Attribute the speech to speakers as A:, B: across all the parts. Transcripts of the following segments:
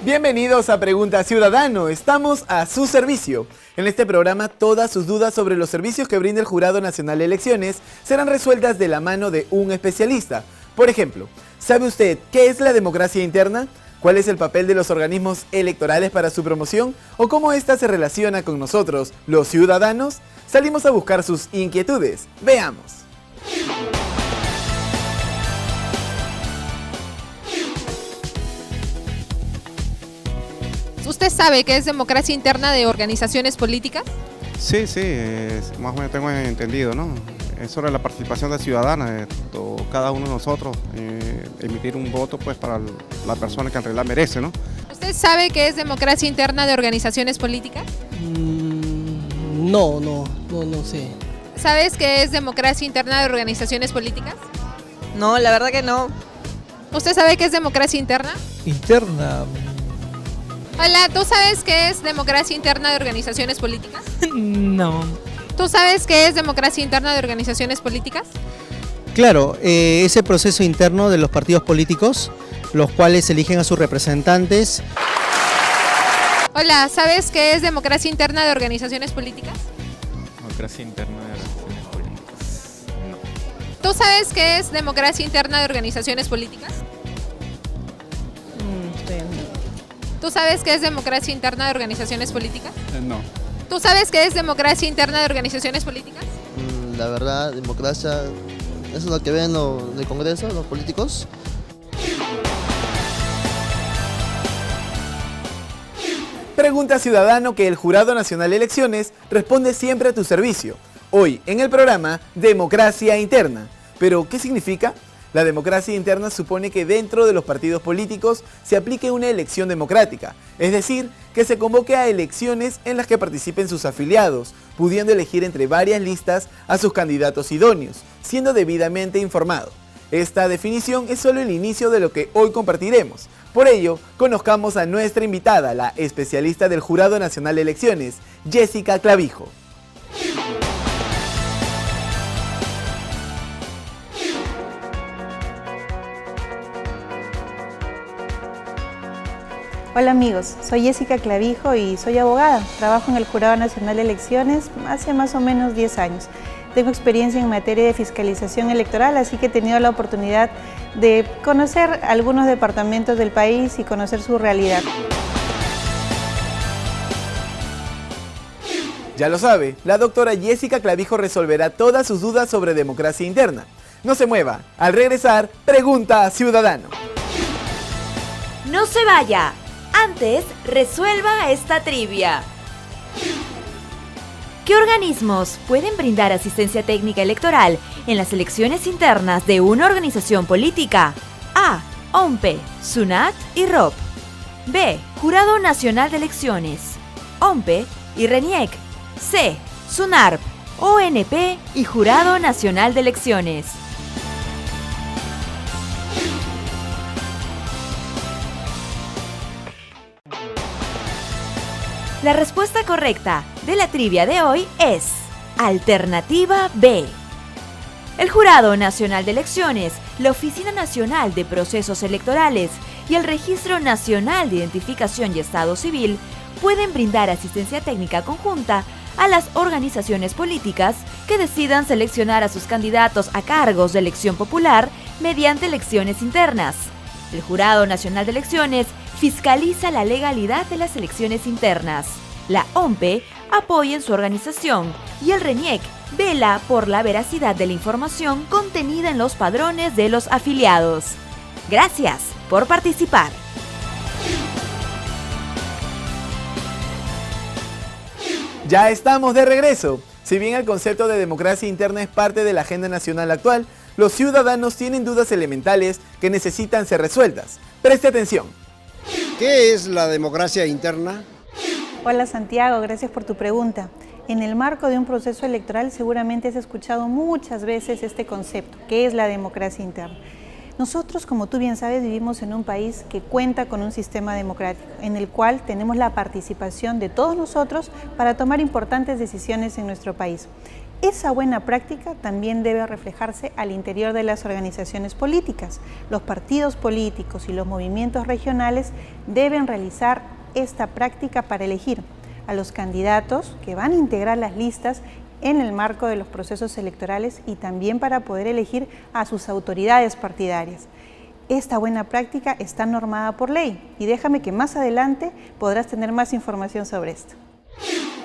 A: Bienvenidos a Pregunta Ciudadano, estamos a su servicio. En este programa todas sus dudas sobre los servicios que brinda el Jurado Nacional de Elecciones serán resueltas de la mano de un especialista. Por ejemplo, ¿sabe usted qué es la democracia interna? ¿Cuál es el papel de los organismos electorales para su promoción? ¿O cómo ésta se relaciona con nosotros, los ciudadanos? Salimos a buscar sus inquietudes. Veamos.
B: ¿Usted sabe qué es democracia interna de organizaciones políticas?
C: Sí, más o menos tengo entendido, ¿no? Es sobre la participación de ciudadana, de cada uno de nosotros, emitir un voto pues para la persona que en realidad merece, ¿no?
B: ¿Usted sabe qué es democracia interna de organizaciones políticas?
D: No sé.
B: ¿Sabes qué es democracia interna de organizaciones políticas?
E: No, la verdad que no.
B: ¿Usted sabe qué es democracia interna?
D: Interna.
B: Hola, ¿tú sabes qué es democracia interna de organizaciones políticas?
D: No.
B: ¿Tú sabes qué es democracia interna de organizaciones políticas?
F: Claro, ese proceso interno de los partidos políticos, los cuales eligen a sus representantes.
B: Hola, ¿sabes qué es democracia interna de organizaciones políticas?
G: Democracia interna de organizaciones políticas. No.
B: ¿Tú sabes qué es democracia interna de organizaciones políticas? ¿Tú sabes qué es democracia interna de organizaciones políticas?
G: No.
B: ¿Tú sabes qué es democracia interna de organizaciones políticas?
H: La verdad, democracia, ¿eso es lo que ven en el Congreso, los políticos?
A: Pregunta ciudadano que el Jurado Nacional de Elecciones responde siempre a tu servicio. Hoy, en el programa Democracia Interna. ¿Pero qué significa? La democracia interna supone que dentro de los partidos políticos se aplique una elección democrática, es decir, que se convoque a elecciones en las que participen sus afiliados, pudiendo elegir entre varias listas a sus candidatos idóneos, siendo debidamente informado. Esta definición es solo el inicio de lo que hoy compartiremos. Por ello, conozcamos a nuestra invitada, la especialista del Jurado Nacional de Elecciones, Jessica Clavijo.
I: Hola amigos, soy Jessica Clavijo y soy abogada. Trabajo en el Jurado Nacional de Elecciones hace más o menos 10 años. Tengo experiencia en materia de fiscalización electoral, así que he tenido la oportunidad de conocer algunos departamentos del país y conocer su realidad.
A: Ya lo sabe, la doctora Jessica Clavijo resolverá todas sus dudas sobre democracia interna. No se mueva, al regresar, Pregunta Ciudadano.
J: No se vaya. Antes, resuelva esta trivia. ¿Qué organismos pueden brindar asistencia técnica electoral en las elecciones internas de una organización política? A. OMPE, SUNAT y ROP. B. Jurado Nacional de Elecciones, OMPE y RENIEC. C. SUNARP, ONP y Jurado Nacional de Elecciones. La respuesta correcta de la trivia de hoy es alternativa B. El Jurado Nacional de Elecciones, la Oficina Nacional de Procesos Electorales y el Registro Nacional de Identificación y Estado Civil pueden brindar asistencia técnica conjunta a las organizaciones políticas que decidan seleccionar a sus candidatos a cargos de elección popular mediante elecciones internas. El Jurado Nacional de Elecciones fiscaliza la legalidad de las elecciones internas. La OMPE apoya en su organización y el RENIEC vela por la veracidad de la información contenida en los padrones de los afiliados. Gracias por participar.
A: Ya estamos de regreso. Si bien el concepto de democracia interna es parte de la agenda nacional actual, los ciudadanos tienen dudas elementales que necesitan ser resueltas. Preste atención.
K: ¿Qué es la democracia interna?
I: Hola Santiago, gracias por tu pregunta. En el marco de un proceso electoral seguramente has escuchado muchas veces este concepto, que es la democracia interna. Nosotros, como tú bien sabes, vivimos en un país que cuenta con un sistema democrático, en el cual tenemos la participación de todos nosotros para tomar importantes decisiones en nuestro país. Esa buena práctica también debe reflejarse al interior de las organizaciones políticas. Los partidos políticos y los movimientos regionales deben realizar esta práctica para elegir a los candidatos que van a integrar las listas en el marco de los procesos electorales y también para poder elegir a sus autoridades partidarias. Esta buena práctica está normada por ley y déjame que más adelante podrás tener más información sobre esto.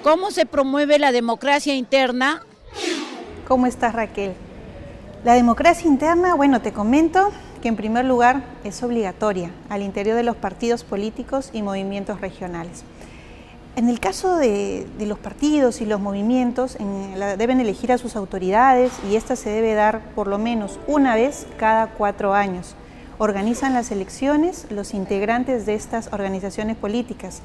L: ¿Cómo se promueve la democracia interna?
I: ¿Cómo estás, Raquel? La democracia interna, bueno, te comento que en primer lugar es obligatoria al interior de los partidos políticos y movimientos regionales. En el caso de los partidos y los movimientos, deben elegir a sus autoridades y esta se debe dar por lo menos una vez cada 4 años. Organizan las elecciones los integrantes de estas organizaciones políticas,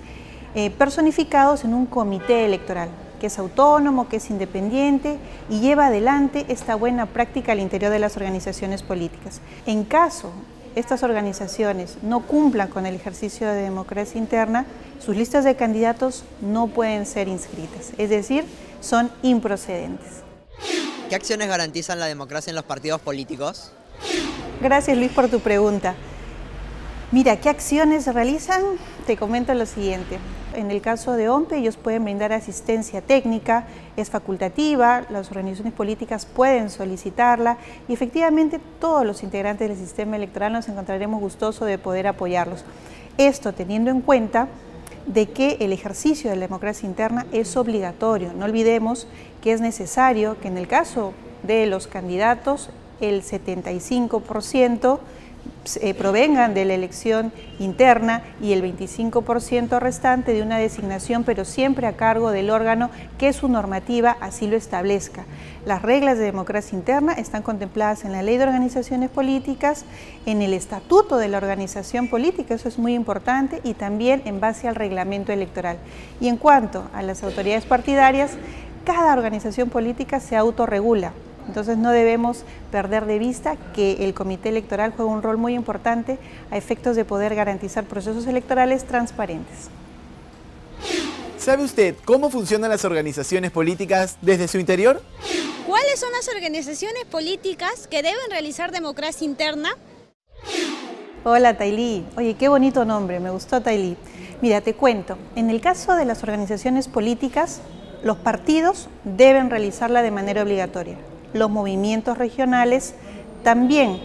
I: personificados en un comité electoral, que es autónomo, que es independiente y lleva adelante esta buena práctica al interior de las organizaciones políticas. En caso estas organizaciones no cumplan con el ejercicio de democracia interna, sus listas de candidatos no pueden ser inscritas, es decir, son improcedentes.
M: ¿Qué acciones garantizan la democracia en los partidos políticos?
I: Gracias, Luis, por tu pregunta. Mira, ¿qué acciones se realizan? Te comento lo siguiente. En el caso de OMPE, ellos pueden brindar asistencia técnica, es facultativa, las organizaciones políticas pueden solicitarla y efectivamente todos los integrantes del sistema electoral nos encontraremos gustosos de poder apoyarlos. Esto teniendo en cuenta de que el ejercicio de la democracia interna es obligatorio. No olvidemos que es necesario que en el caso de los candidatos el 75% provengan de la elección interna y el 25% restante de una designación, pero siempre a cargo del órgano que su normativa así lo establezca. Las reglas de democracia interna están contempladas en la Ley de Organizaciones Políticas, en el Estatuto de la Organización Política, eso es muy importante, y también en base al reglamento electoral. Y en cuanto a las autoridades partidarias, cada organización política se autorregula. Entonces no debemos perder de vista que el Comité Electoral juega un rol muy importante a efectos de poder garantizar procesos electorales transparentes.
A: ¿Sabe usted cómo funcionan las organizaciones políticas desde su interior?
N: ¿Cuáles son las organizaciones políticas que deben realizar democracia interna?
I: Hola, Tailí. Oye, qué bonito nombre, me gustó, Tailí. Mira, te cuento, en el caso de las organizaciones políticas, los partidos deben realizarla de manera obligatoria. Los movimientos regionales también.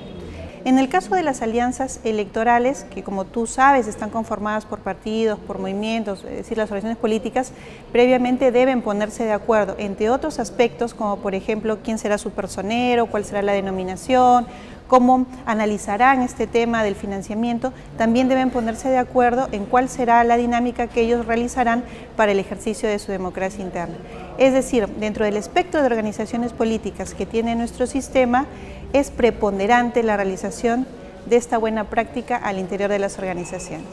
I: En el caso de las alianzas electorales, que como tú sabes están conformadas por partidos, por movimientos, es decir, las organizaciones políticas, previamente deben ponerse de acuerdo, entre otros aspectos, como por ejemplo quién será su personero, cuál será la denominación, cómo analizarán este tema del financiamiento, también deben ponerse de acuerdo en cuál será la dinámica que ellos realizarán para el ejercicio de su democracia interna. Es decir, dentro del espectro de organizaciones políticas que tiene nuestro sistema, es preponderante la realización de esta buena práctica al interior de las organizaciones.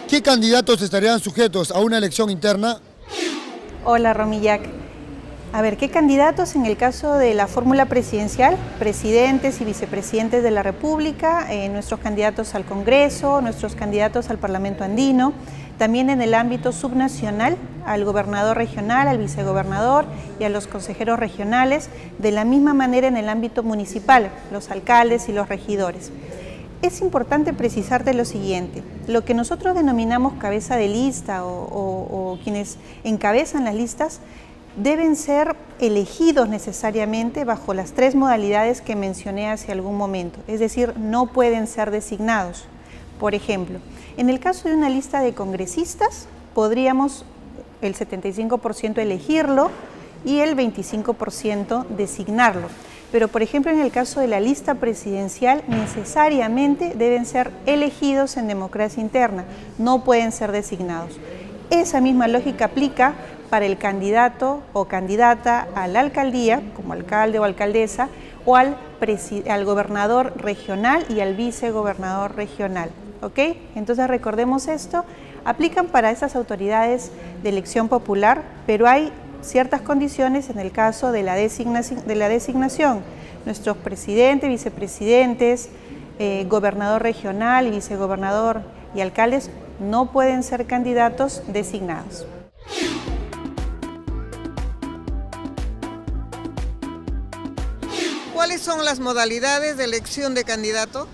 K: ¿Qué candidatos estarían sujetos a una elección interna?
I: Hola, Romillac. A ver, ¿qué candidatos en el caso de la fórmula presidencial? Presidentes y vicepresidentes de la República, nuestros candidatos al Congreso, nuestros candidatos al Parlamento Andino, también en el ámbito subnacional, al gobernador regional, al vicegobernador y a los consejeros regionales, de la misma manera en el ámbito municipal, los alcaldes y los regidores. Es importante precisarte lo siguiente, lo que nosotros denominamos cabeza de lista o quienes encabezan las listas, deben ser elegidos necesariamente bajo las 3 modalidades que mencioné hace algún momento, es decir, no pueden ser designados. Por ejemplo, en el caso de una lista de congresistas, podríamos el 75% elegirlo y el 25% designarlo. Pero, por ejemplo, en el caso de la lista presidencial, necesariamente deben ser elegidos en democracia interna, no pueden ser designados. Esa misma lógica aplica para el candidato o candidata a la alcaldía, como alcalde o alcaldesa, o al gobernador regional y al vicegobernador regional. ¿Ok? Entonces recordemos esto, aplican para esas autoridades de elección popular, pero hay ciertas condiciones en el caso de la designación. Nuestros presidentes, vicepresidentes, gobernador regional y vicegobernador y alcaldes no pueden ser candidatos designados.
O: son las modalidades de elección de candidato?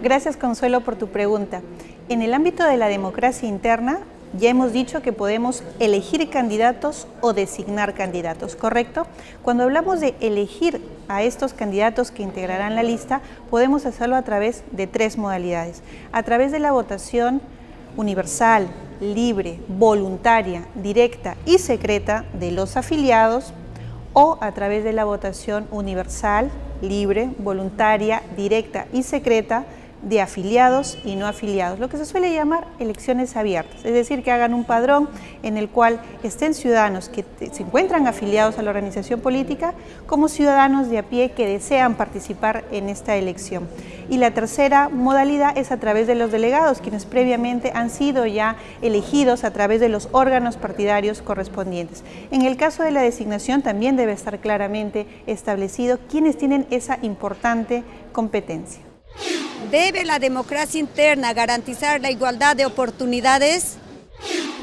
I: Gracias, Consuelo, por tu pregunta. En el ámbito de la democracia interna, ya hemos dicho que podemos elegir candidatos o designar candidatos, ¿correcto? Cuando hablamos de elegir a estos candidatos que integrarán la lista, podemos hacerlo a través de 3 modalidades. A través de la votación universal, libre, voluntaria, directa y secreta de los afiliados, o a través de la votación universal, libre, voluntaria, directa y secreta de afiliados y no afiliados, lo que se suele llamar elecciones abiertas, es decir, que hagan un padrón en el cual estén ciudadanos que se encuentran afiliados a la organización política como ciudadanos de a pie que desean participar en esta elección. Y la tercera modalidad es a través de los delegados, quienes previamente han sido ya elegidos a través de los órganos partidarios correspondientes. En el caso de la designación también debe estar claramente establecido quiénes tienen esa importante competencia.
N: ¿Debe la democracia interna garantizar la igualdad de oportunidades?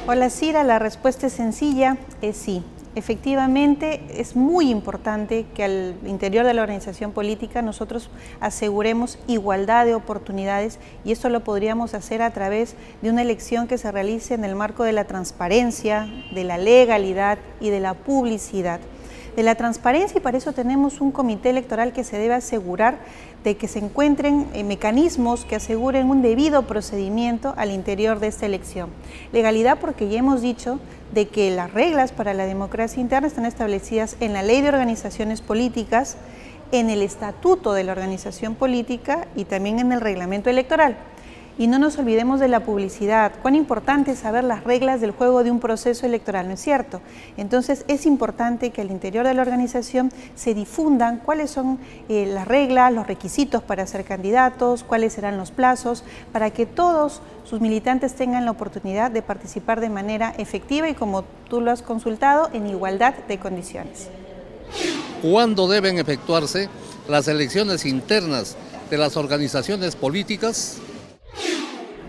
I: Hola, Cira, la respuesta es sencilla, es sí. Efectivamente, es muy importante que al interior de la organización política nosotros aseguremos igualdad de oportunidades, y esto lo podríamos hacer a través de una elección que se realice en el marco de la transparencia, de la legalidad y de la publicidad. De la transparencia, y para eso tenemos un comité electoral que se debe asegurar de que se encuentren mecanismos que aseguren un debido procedimiento al interior de esta elección. Legalidad, porque ya hemos dicho de que las reglas para la democracia interna están establecidas en la Ley de Organizaciones Políticas, en el Estatuto de la Organización Política y también en el Reglamento Electoral. Y no nos olvidemos de la publicidad. Cuán importante es saber las reglas del juego de un proceso electoral, ¿no es cierto? Entonces es importante que al interior de la organización se difundan cuáles son las reglas, los requisitos para ser candidatos, cuáles serán los plazos, para que todos sus militantes tengan la oportunidad de participar de manera efectiva y, como tú lo has consultado, en igualdad de condiciones.
P: ¿Cuándo deben efectuarse las elecciones internas de las organizaciones políticas?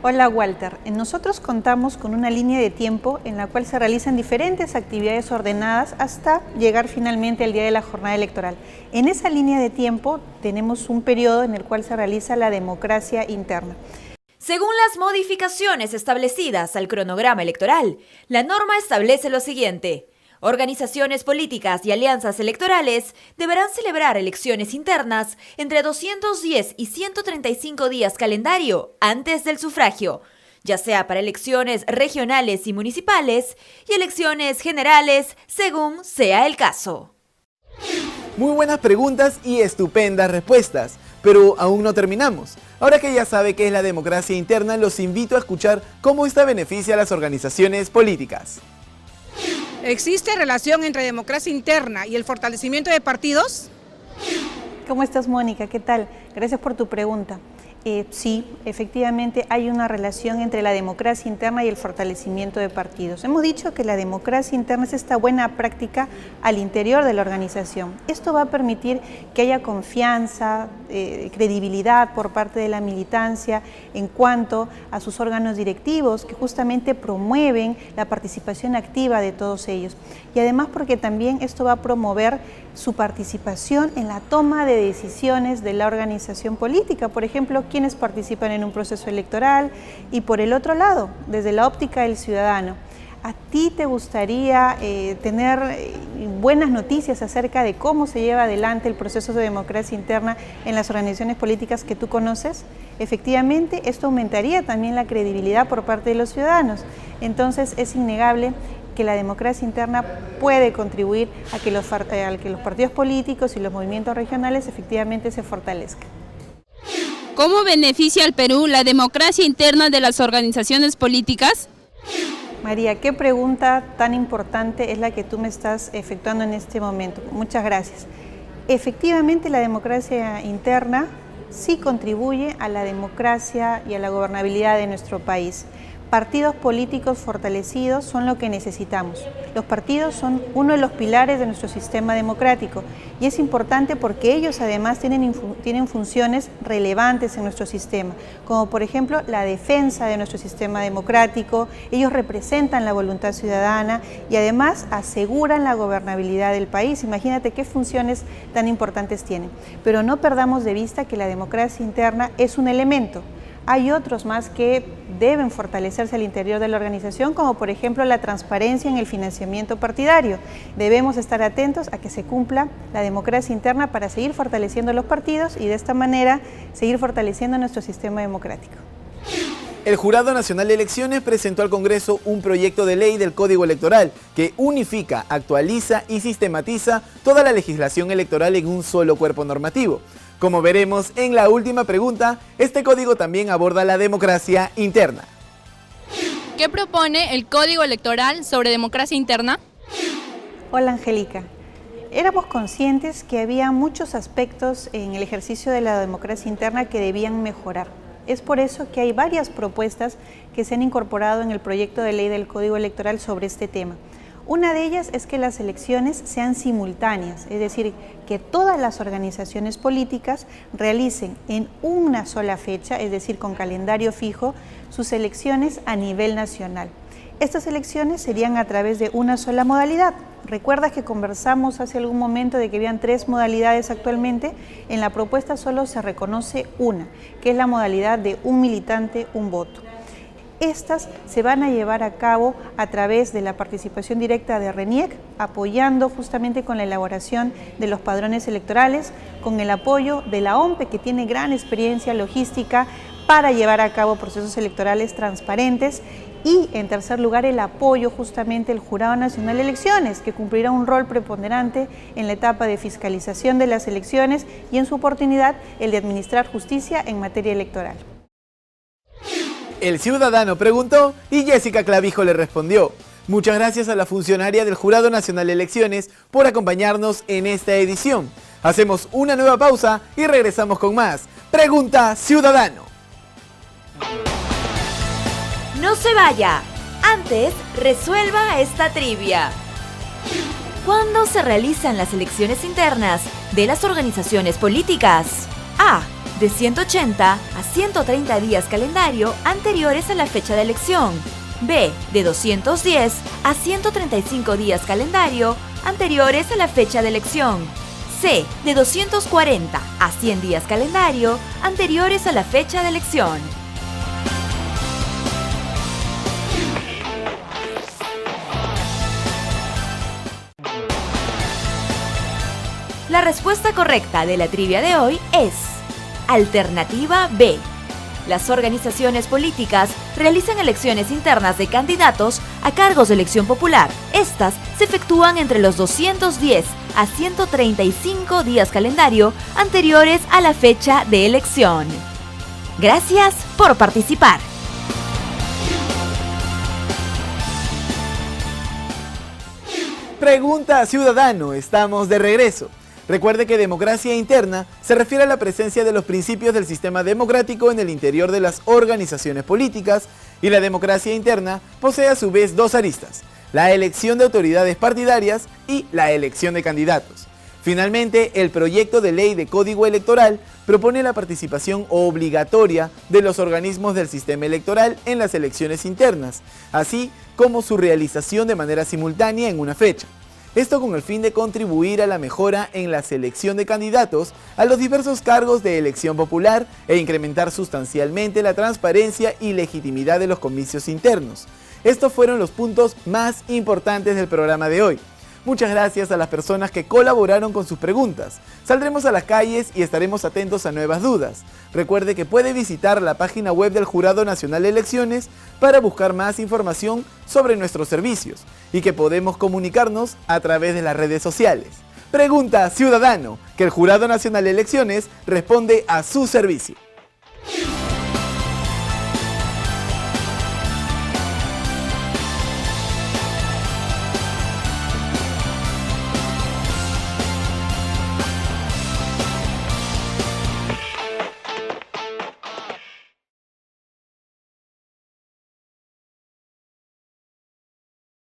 I: Hola, Walter. Nosotros contamos con una línea de tiempo en la cual se realizan diferentes actividades ordenadas hasta llegar finalmente al día de la jornada electoral. En esa línea de tiempo tenemos un periodo en el cual se realiza la democracia interna.
J: Según las modificaciones establecidas al cronograma electoral, la norma establece lo siguiente: organizaciones políticas y alianzas electorales deberán celebrar elecciones internas entre 210 y 135 días calendario antes del sufragio, ya sea para elecciones regionales y municipales y elecciones generales, según sea el caso.
A: Muy buenas preguntas y estupendas respuestas, pero aún no terminamos. Ahora que ya sabe qué es la democracia interna, los invito a escuchar cómo esta beneficia a las organizaciones políticas.
Q: ¿Existe relación entre democracia interna y el fortalecimiento de partidos?
I: ¿Cómo estás, Mónica? ¿Qué tal? Gracias por tu pregunta. Sí, efectivamente hay una relación entre la democracia interna y el fortalecimiento de partidos. Hemos dicho que la democracia interna es esta buena práctica al interior de la organización. Esto va a permitir que haya confianza, credibilidad por parte de la militancia en cuanto a sus órganos directivos, que justamente promueven la participación activa de todos ellos. Y además porque también esto va a promover su participación en la toma de decisiones de la organización política. Por ejemplo, quienes participan en un proceso electoral, y por el otro lado, desde la óptica del ciudadano, ¿a ti te gustaría tener buenas noticias acerca de cómo se lleva adelante el proceso de democracia interna en las organizaciones políticas que tú conoces? Efectivamente, esto aumentaría también la credibilidad por parte de los ciudadanos. Entonces, es innegable que la democracia interna puede contribuir a que los partidos políticos y los movimientos regionales efectivamente se fortalezcan.
R: ¿Cómo beneficia al Perú la democracia interna de las organizaciones políticas?
I: María, qué pregunta tan importante es la que tú me estás efectuando en este momento. Muchas gracias. Efectivamente, la democracia interna sí contribuye a la democracia y a la gobernabilidad de nuestro país. Partidos políticos fortalecidos son lo que necesitamos. Los partidos son uno de los pilares de nuestro sistema democrático y es importante porque ellos además tienen funciones relevantes en nuestro sistema, como por ejemplo la defensa de nuestro sistema democrático. Ellos representan la voluntad ciudadana y además aseguran la gobernabilidad del país. Imagínate qué funciones tan importantes tienen. Pero no perdamos de vista que la democracia interna es un elemento. Hay otros más que deben fortalecerse al interior de la organización, como por ejemplo la transparencia en el financiamiento partidario. Debemos estar atentos a que se cumpla la democracia interna para seguir fortaleciendo los partidos y de esta manera seguir fortaleciendo nuestro sistema democrático.
A: El Jurado Nacional de Elecciones presentó al Congreso un proyecto de ley del Código Electoral que unifica, actualiza y sistematiza toda la legislación electoral en un solo cuerpo normativo. Como veremos en la última pregunta, este código también aborda la democracia interna.
R: ¿Qué propone el Código Electoral sobre democracia interna?
I: Hola Angélica. Éramos conscientes que había muchos aspectos en el ejercicio de la democracia interna que debían mejorar. Es por eso que hay varias propuestas que se han incorporado en el proyecto de ley del Código Electoral sobre este tema. Una de ellas es que las elecciones sean simultáneas, es decir, que todas las organizaciones políticas realicen en una sola fecha, es decir, con calendario fijo, sus elecciones a nivel nacional. Estas elecciones serían a través de una sola modalidad. ¿Recuerdas que conversamos hace algún momento de que habían 3 modalidades actualmente? En la propuesta solo se reconoce una, que es la modalidad de un militante, un voto. Estas se van a llevar a cabo a través de la participación directa de RENIEC, apoyando justamente con la elaboración de los padrones electorales, con el apoyo de la OMPE, que tiene gran experiencia logística para llevar a cabo procesos electorales transparentes, y en tercer lugar el apoyo justamente del Jurado Nacional de Elecciones, que cumplirá un rol preponderante en la etapa de fiscalización de las elecciones y en su oportunidad el de administrar justicia en materia electoral.
A: El ciudadano preguntó y Jessica Clavijo le respondió. Muchas gracias a la funcionaria del Jurado Nacional de Elecciones por acompañarnos en esta edición. Hacemos una nueva pausa y regresamos con más. Pregunta Ciudadano.
J: No se vaya. Antes, resuelva esta trivia. ¿Cuándo se realizan las elecciones internas de las organizaciones políticas? A. De 180 a 130 días calendario anteriores a la fecha de elección. B. De 210 a 135 días calendario anteriores a la fecha de elección. C. De 240 a 100 días calendario anteriores a la fecha de elección. La respuesta correcta de la trivia de hoy es Alternativa B. Las organizaciones políticas realizan elecciones internas de candidatos a cargos de elección popular. Estas se efectúan entre los 210 a 135 días calendario anteriores a la fecha de elección. Gracias por participar.
A: Pregunta Ciudadano, estamos de regreso. Recuerde que democracia interna se refiere a la presencia de los principios del sistema democrático en el interior de las organizaciones políticas y la democracia interna posee a su vez 2 aristas, la elección de autoridades partidarias y la elección de candidatos. Finalmente, el proyecto de ley de Código Electoral propone la participación obligatoria de los organismos del sistema electoral en las elecciones internas, así como su realización de manera simultánea en una fecha. Esto con el fin de contribuir a la mejora en la selección de candidatos a los diversos cargos de elección popular e incrementar sustancialmente la transparencia y legitimidad de los comicios internos. Estos fueron los puntos más importantes del programa de hoy. Muchas gracias a las personas que colaboraron con sus preguntas. Saldremos a las calles y estaremos atentos a nuevas dudas. Recuerde que puede visitar la página web del Jurado Nacional de Elecciones para buscar más información sobre nuestros servicios y que podemos comunicarnos a través de las redes sociales. Pregunta Ciudadano, que el Jurado Nacional de Elecciones responde a su servicio.